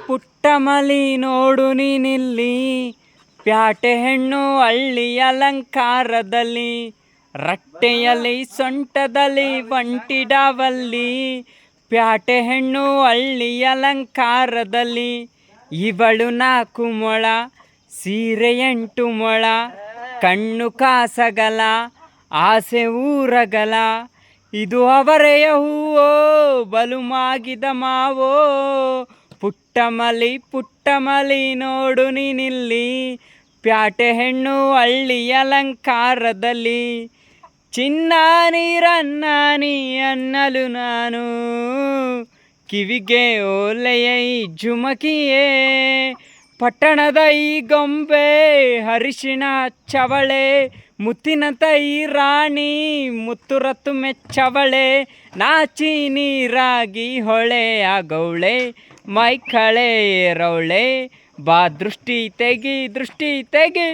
ಪುಟ್ಟಮಲಿ ನೋಡು ನೀನಿಲ್ಲಿ, ಪ್ಯಾಟೆ ಹೆಣ್ಣು ಹಳ್ಳಿ ಅಲಂಕಾರದಲ್ಲಿ, ರಟ್ಟೆಯಲ್ಲಿ ಸೊಂಟದಲ್ಲಿ ಒಂಟಿಡವಲ್ಲಿ, ಪ್ಯಾಟೆ ಹೆಣ್ಣು ಹಳ್ಳಿ ಅಲಂಕಾರದಲ್ಲಿ. ಇವಳು 4 ಮೊಳ, ಸೀರೆ 8 ಮೊಳ, ಕಣ್ಣು ಕಾಸಗಲ, ಆಸೆ ಊರಗಲ, ಇದು ಅವರೆಯ ಹೂವೋ ಬಲು ಮಾಗಿದ ಮಾವೋ. ಪುಟ್ಟಮಲಿ ನೋಡು ನೀನಿಲ್ಲಿ, ಪ್ಯಾಟೆ ಹೆಣ್ಣು ಹಳ್ಳಿ ಅಲಂಕಾರದಲ್ಲಿ. ಚಿನ್ನ ನೀರನ್ನಾನಿ ಅನ್ನಲು ನಾನು, ಕಿವಿಗೆ ಓಲೆಯ ಈ ಜುಮಕಿಯೇ, ಪಟ್ಟಣದ ಈ ಗೊಂಬೆ ಹರಿಶಿಣ ಚವಳೆ, ಮುತ್ತಿನ ತೈ ರಾಣಿ ಮುತ್ತುರತ್ತು ಮೆಚ್ಚವಳೆ, ನಾಚಿ ನೀರಾಗಿ ಹೊಳೆ ಆಗೌಳೆ, ಮೈ ಕಳೆ ರೌಳೆ, ಬಾ ದೃಷ್ಟಿ ತೆಗಿ.